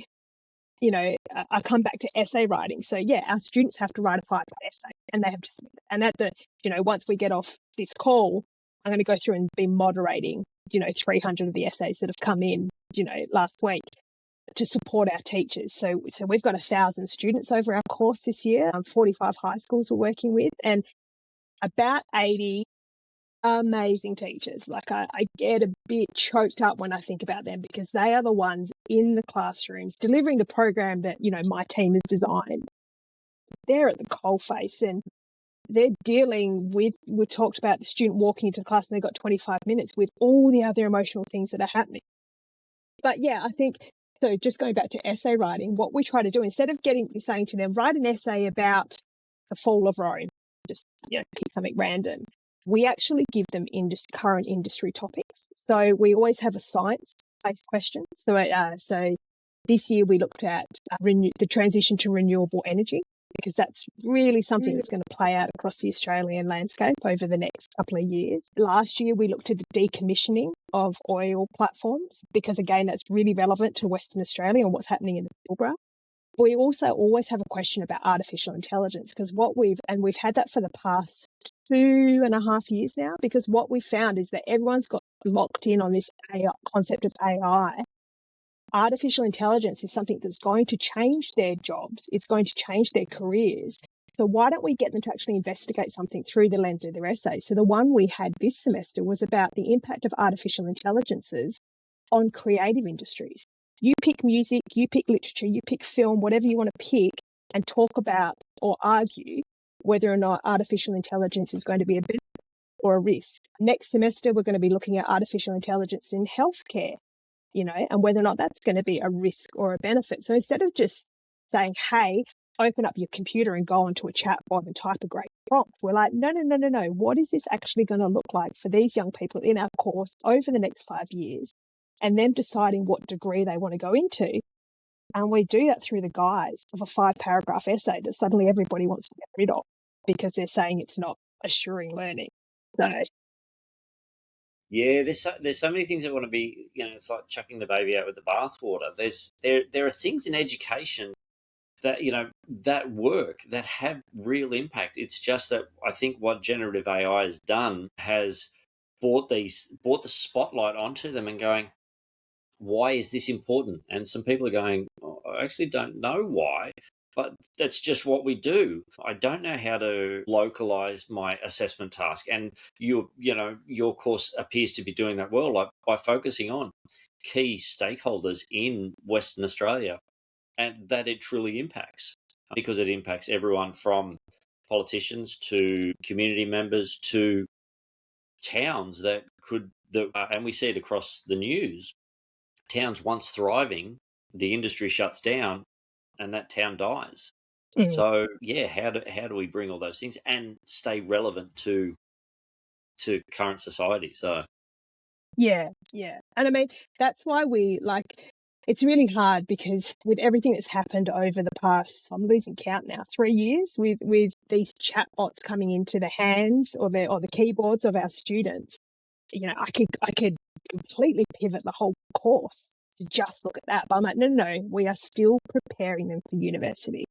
I come back to essay writing. So yeah, our students have to write a 5-part essay, and they have to submit it. And at the, once we get off this call, I'm going to go through and be moderating, 300 of the essays that have come in, last week to support our teachers. So we've got 1,000 students over our course this year. 45 high schools we're working with, and about 80 amazing teachers. I get a bit choked up when I think about them, because they are the ones in the classrooms delivering the program that, my team has designed. They're at the coalface, and they're dealing with, we talked about the student walking into class and they've got 25 minutes with all the other emotional things that are happening. But yeah, I think, so just going back to essay writing, what we try to do, instead of saying to them, write an essay about the fall of Rome, just, pick something random, we actually give them current industry topics. So we always have a science-based question. So this year we looked at the transition to renewable energy, because that's really something that's going to play out across the Australian landscape over the next couple of years. Last year we looked at the decommissioning of oil platforms, because again, that's really relevant to Western Australia and what's happening in the Pilbara. We also always have a question about artificial intelligence, because we've had that for the past 2.5 years now, because what we found is that everyone's got locked in on this AI concept of AI. Artificial intelligence is something that's going to change their jobs. It's going to change their careers. So why don't we get them to actually investigate something through the lens of their essay? So the one we had this semester was about the impact of artificial intelligences on creative industries. You pick music, you pick literature, you pick film, whatever you want to pick, and talk about or argue whether or not artificial intelligence is going to be a benefit or a risk. Next semester, we're going to be looking at artificial intelligence in healthcare, and whether or not that's going to be a risk or a benefit. So instead of just saying, hey, open up your computer and go onto a chat bot and type a great prompt, we're like, no. What is this actually going to look like for these young people in our course over the next 5 years, and them deciding what degree they want to go into? And we do that through the guise of a 5-paragraph essay that suddenly everybody wants to get rid of because they're saying it's not assuring learning. So yeah, there's so many things that want to be, it's like chucking the baby out with the bathwater. There are things in education that that work, that have real impact. It's just that I think what generative AI has done has brought the spotlight onto them and going, why is this important? And some people are going, oh, I actually don't know why, but that's just what we do. I don't know how to localize my assessment task. And your course appears to be doing that well, like by focusing on key stakeholders in Western Australia, and that it truly impacts, because it impacts everyone from politicians to community members to towns and we see it across the news. Towns once thriving, the industry shuts down and that town dies. So yeah, how do we bring all those things and stay relevant to current society? So yeah. And I mean, that's why it's really hard, because with everything that's happened over the past, I'm losing count now, 3 years, with these chatbots coming into the hands or the keyboards of our students, I could completely pivot the whole course to just look at that. But I'm like, no, we are still preparing them for university.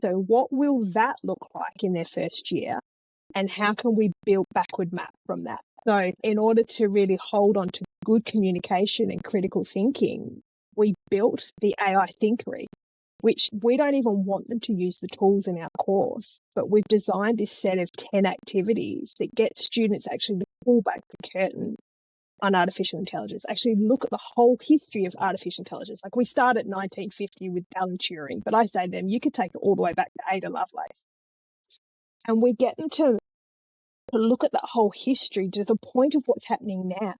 So what will that look like in their first year? And how can we build backward map from that? So in order to really hold on to good communication and critical thinking, we built the AI Thinkery, which we don't even want them to use the tools in our course, but we've designed this set of 10 activities that get students actually to pull back the curtain on artificial intelligence, actually look at the whole history of artificial intelligence. Like, we start at 1950 with Alan Turing, but I say to them, you could take it all the way back to Ada Lovelace. And we get them to look at that whole history to the point of what's happening now,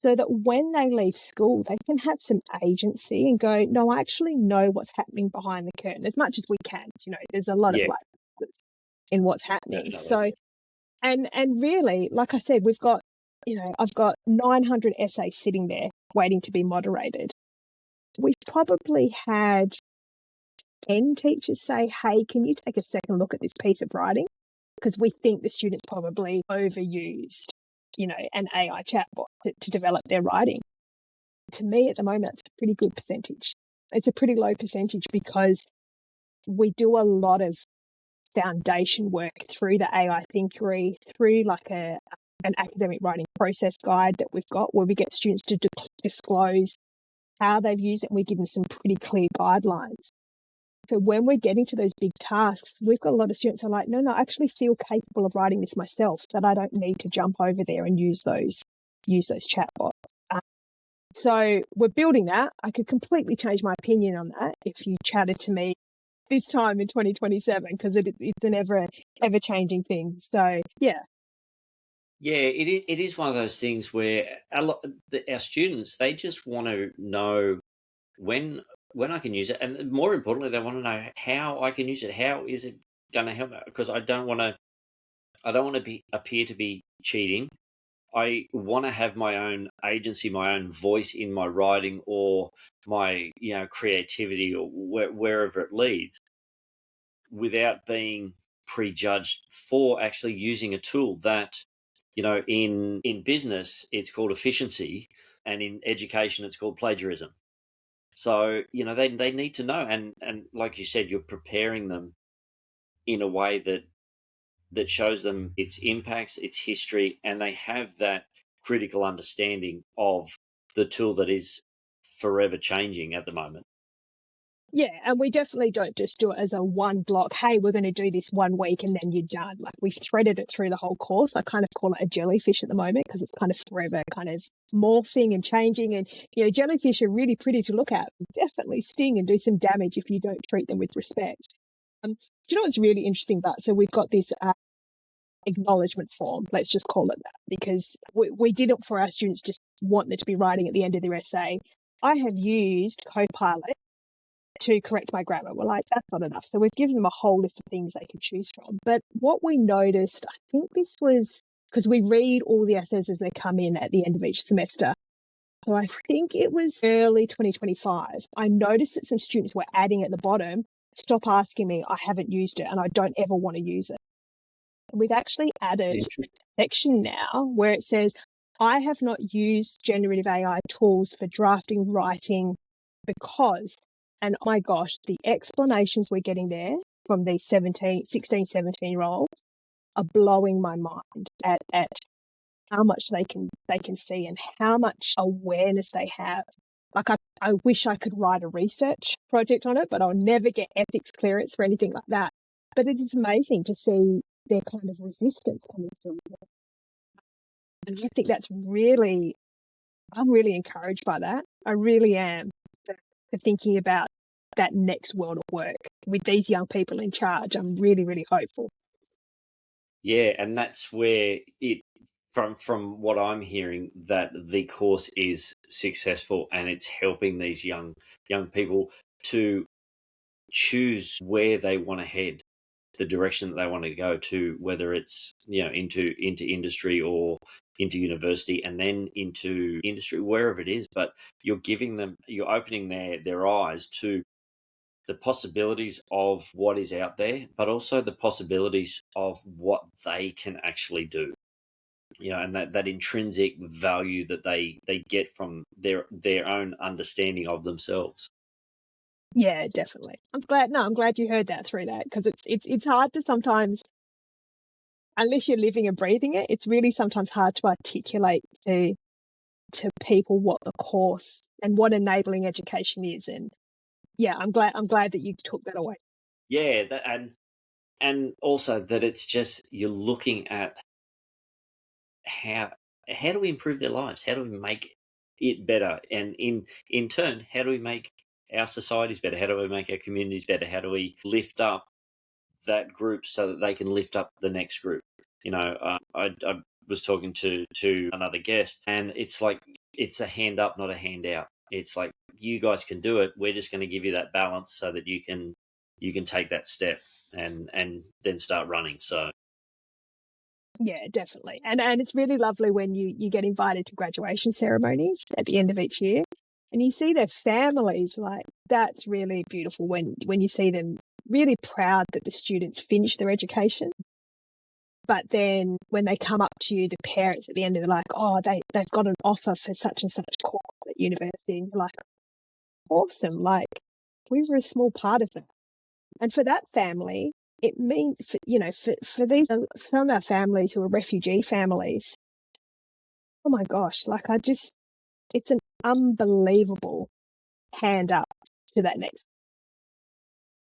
so that when they leave school, they can have some agency and go, no, I actually know what's happening behind the curtain as much as we can. There's a lot of black in what's happening. Definitely. So, and really, like I said, we've got, I've got 900 essays sitting there waiting to be moderated. We've probably had 10 teachers say, hey, can you take a second look at this piece of writing? Because we think the students probably overused, an AI chatbot to develop their writing. To me, at the moment, it's a pretty good percentage. It's a pretty low percentage, because we do a lot of foundation work through the AI Thinkery, through like an academic writing process guide that we've got, where we get students to disclose how they've used it, and we give them some pretty clear guidelines. So when we're getting to those big tasks, we've got a lot of students who are like, no, I actually feel capable of writing this myself, that I don't need to jump over there and use those chatbots. So we're building that. I could completely change my opinion on that if you chatted to me this time in 2027, because it's an ever changing thing. So yeah. Yeah, it is one of those things where our students, they just want to know when I can use it, and more importantly, they want to know how I can use it. How is it going to help? Because I don't want to appear to be cheating. I want to have my own agency, my own voice in my writing, or my creativity, or wherever it leads, without being prejudged for actually using a tool that, in business it's called efficiency, and in education it's called plagiarism. So they need to know, and like you said, you're preparing them in a way that shows them its impacts, its history, and they have that critical understanding of the tool that is forever changing at the moment. Yeah, and we definitely don't just do it as a one block, hey, we're going to do this 1 week and then you're done. Like, we've threaded it through the whole course. I kind of call it a jellyfish at the moment, because it's kind of forever kind of morphing and changing. And, jellyfish are really pretty to look at, definitely sting and do some damage if you don't treat them with respect. Do you know what's really interesting about? So we've got this acknowledgement form. Let's just call it that, because we did it for our students, just wanting to be writing at the end of their essay, I have used Copilot to correct my grammar. We're like, that's not enough. So we've given them a whole list of things they can choose from. But what we noticed, I think this was because we read all the essays as they come in at the end of each semester. So I think it was early 2025. I noticed that some students were adding at the bottom, stop asking me, I haven't used it and I don't ever want to use it. We've actually added a section now where it says, I have not used generative AI tools for drafting, writing, because, and oh my gosh, the explanations we're getting there from these 16, 17-year-olds are blowing my mind at how much they can see and how much awareness they have. Like I wish I could write a research project on it, but I'll never get ethics clearance for anything like that. But it is amazing to see their kind of resistance coming through. And I think that's really, I'm really encouraged by that. I really am, for thinking about that next world of work with these young people in charge. I'm really, really hopeful. Yeah, and that's where it, from what I'm hearing, that the course is successful and it's helping these young people to choose where they want to head, the direction that they want to go to, whether it's into industry or into university and then into industry, wherever it is. But you're opening their eyes to the possibilities of what is out there, but also the possibilities of what they can actually do. And that intrinsic value that they get from their own understanding of themselves. Yeah, definitely. I'm glad you heard that through that, because it's hard to sometimes, unless you're living and breathing it, it's really sometimes hard to articulate to people what the course and what enabling education is. And yeah, I'm glad that you took that away. Yeah, and also that it's just, you're looking at how do we improve their lives? How do we make it better? And in turn, how do we make our societies better? How do we make our communities better? How do we lift up that group so that they can lift up the next group? I was talking to another guest, and it's like, it's a hand up, not a handout. It's like, you guys can do it. We're just going to give you that balance so that you can take that step and then start running. So yeah, definitely. And it's really lovely when you get invited to graduation ceremonies at the end of each year and you see their families. Like, that's really beautiful when you see them really proud that the students finish their education. But then when they come up to you, the parents at the end, are like, oh, they've got an offer for such and such course at university. And you're like, awesome. Like, we were a small part of that. And for that family, it means, for these, some of our families who are refugee families, oh my gosh, like it's an unbelievable hand up to that next.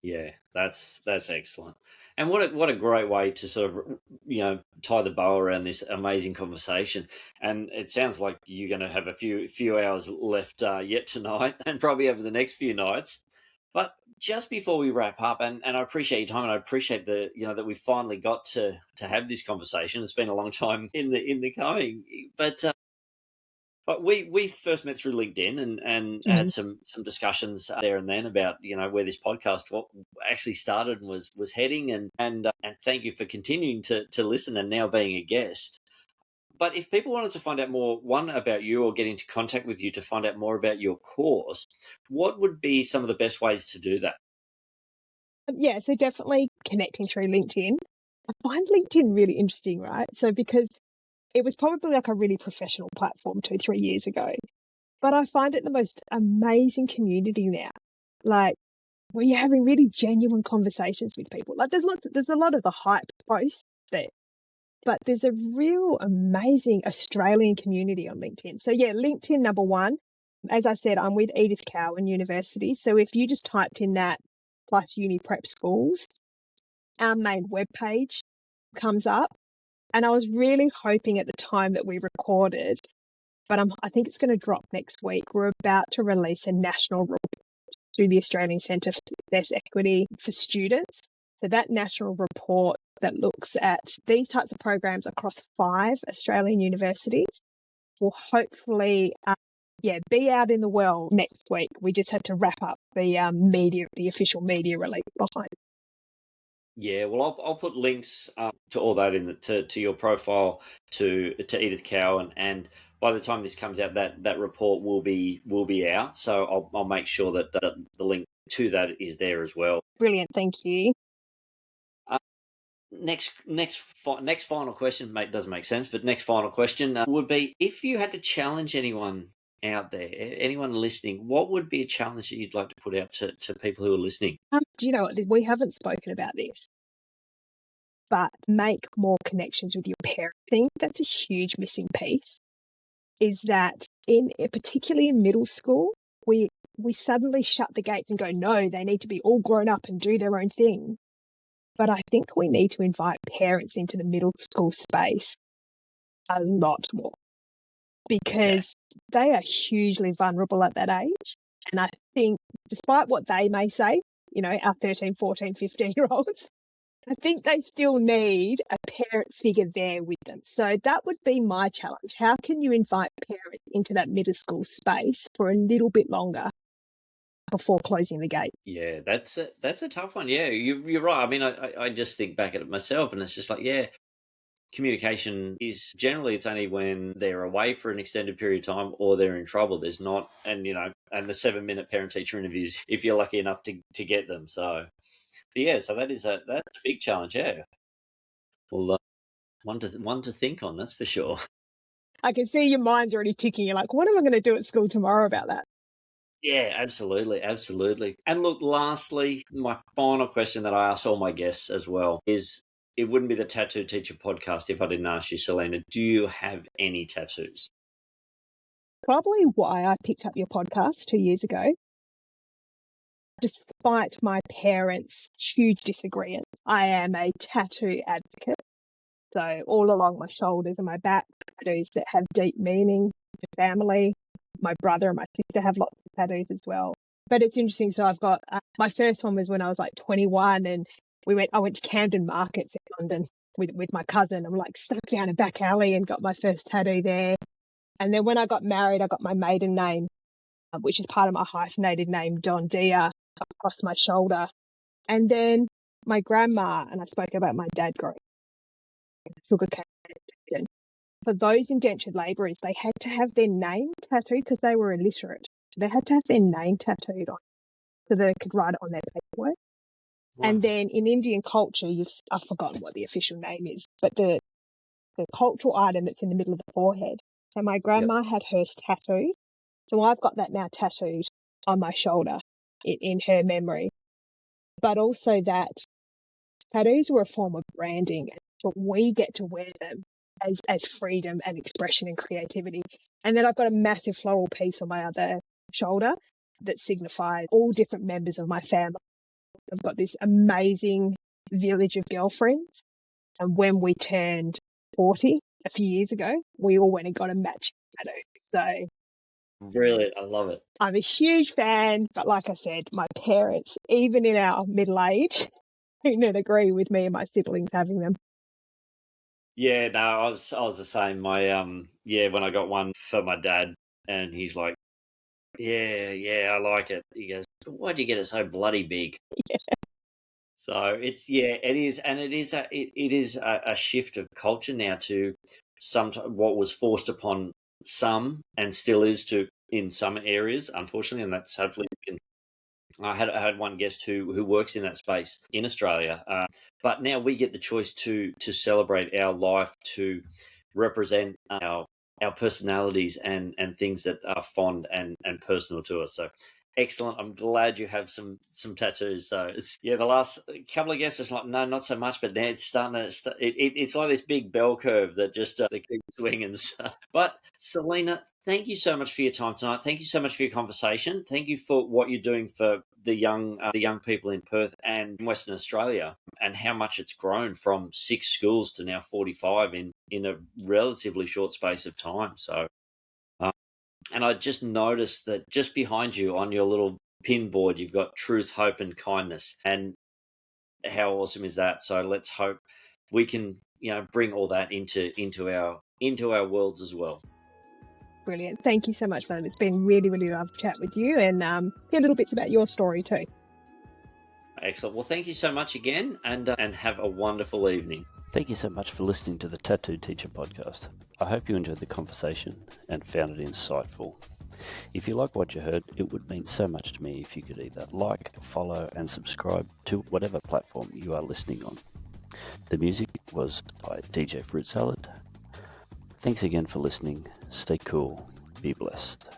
yeah, that's excellent. And what a great way to sort of tie the bow around this amazing conversation. And it sounds like you're going to have a few hours left yet tonight, and probably over the next few nights. But just before we wrap up, and I appreciate your time, and I appreciate that we finally got to have this conversation. It's been a long time in the coming, but we first met through LinkedIn and had some discussions there and then about where this podcast actually started and was heading, and thank you for continuing to listen and now being a guest. But if people wanted to find out more, one, about you, or get into contact with you to find out more about your course, what would be some of the best ways to do that? Yeah, so definitely connecting through LinkedIn. I find LinkedIn really interesting, right? So because it was probably like a really professional platform 2-3 years ago, but I find it the most amazing community now. Like, where you're having really genuine conversations with people. Like, there's a lot of the hype posts there, but there's a real amazing Australian community on LinkedIn. So yeah, LinkedIn number one. As I said, I'm with Edith Cowan University. So if you just typed in that plus Uni Prep Schools, our main webpage comes up. And I was really hoping at the time that we recorded, but I think it's going to drop next week. We're about to release a national report through the Australian Centre for Success Equity for Students. So that national report that looks at these types of programs across 5 Australian universities will hopefully be out in the world next week. We just had to wrap up the official media release behind it. Yeah, well, I'll put links to all that to your profile to Edith Cowan, and by the time this comes out, that report will be out. So I'll make sure that the link to that is there as well. Brilliant, thank you. Next final question, mate, doesn't make sense, but next final question would be, if you had to challenge anyone out there, anyone listening, what would be a challenge that you'd like to put out to people who are listening? Do you know what? We haven't spoken about this, but make more connections with your parents. I think that's a huge missing piece, is that particularly in middle school, we suddenly shut the gates and go, no, they need to be all grown up and do their own thing. But I think we need to invite parents into the middle school space a lot more, because they are hugely vulnerable at that age. And I think despite what they may say, our 13, 14, 15-year-olds, I think they still need a parent figure there with them. So that would be my challenge. How can you invite parents into that middle school space for a little bit longer before closing the gate? Yeah, that's a tough one. Yeah, you're right. I mean, I just think back at it myself, and it's just like, yeah, communication is generally, it's only when they're away for an extended period of time or they're in trouble. There's not, and and the 7-minute parent-teacher interviews, if you're lucky enough to get them. So, but yeah, so that's a big challenge. Yeah, well, one to think on, that's for sure. I can see your mind's already ticking. You're like, what am I going to do at school tomorrow about that? Yeah, absolutely, absolutely. And look, lastly, my final question that I ask all my guests as well is, it wouldn't be the Tattoo Teacher podcast if I didn't ask you, Selena, do you have any tattoos? Probably why I picked up your podcast 2 years ago. Despite my parents' huge disagreement, I am a tattoo advocate. So all along my shoulders and my back, tattoos that have deep meaning to family. My brother and my sister have lots of tattoos as well. But it's interesting. So I've got my first one was when I was like 21, and I went to Camden Markets in London with my cousin. I'm like stuck down a back alley and got my first tattoo there. And then when I got married, I got my maiden name, which is part of my hyphenated name, Dhondea, across my shoulder. And then my grandma, and I spoke about my dad growing up, sugarcane. For those indentured labourers, they had to have their name tattooed because they were illiterate. They had to have their name tattooed on so they could write it on their paperwork. Wow. And then in Indian culture, I've forgotten what the official name is, but the cultural item that's in the middle of the forehead. So my grandma had hers tattooed. So I've got that now tattooed on my shoulder in her memory. But also that tattoos were a form of branding, but we get to wear them as freedom and expression and creativity. And then I've got a massive floral piece on my other shoulder that signifies all different members of my family. I've got this amazing village of girlfriends. And when we turned 40 a few years ago, we all went and got a matching tattoo. So brilliant. I love it. I'm a huge fan, but like I said, my parents, even in our middle age, didn't agree with me and my siblings having them. Yeah, no, I was the same. My when I got one for my dad, and he's like, yeah, I like it. He goes, why'd you get it so bloody big? Yeah. So it is, and it is a shift of culture now to what was forced upon some and still is to in some areas, unfortunately, and that's hopefully. I had one guest who works in that space in Australia, but now we get the choice to celebrate our life, to represent our personalities and things that are fond and personal to us. So excellent. I'm glad you have some tattoos. So the last couple of guests is like, no, not so much, but now it's starting to. It's like this big bell curve that just they keep swinging. So. But Selena, thank you so much for your time tonight. Thank you so much for your conversation. Thank you for what you're doing for the young people in Perth and Western Australia, and how much it's grown from 6 schools to now 45 in a relatively short space of time. So, and I just noticed that just behind you on your little pin board, you've got truth, hope, and kindness. And how awesome is that? So let's hope we can, bring all that into our worlds as well. Brilliant. Thank you so much, Philip. It's been really, really lovely to chat with you and hear little bits about your story too. Excellent. Well, thank you so much again, and have a wonderful evening. Thank you so much for listening to the Tattoo Teacher podcast. I hope you enjoyed the conversation and found it insightful. If you like what you heard, it would mean so much to me if you could either like, follow, and subscribe to whatever platform you are listening on. The music was by DJ Fruit Salad. Thanks again for listening. Stay cool. Be blessed.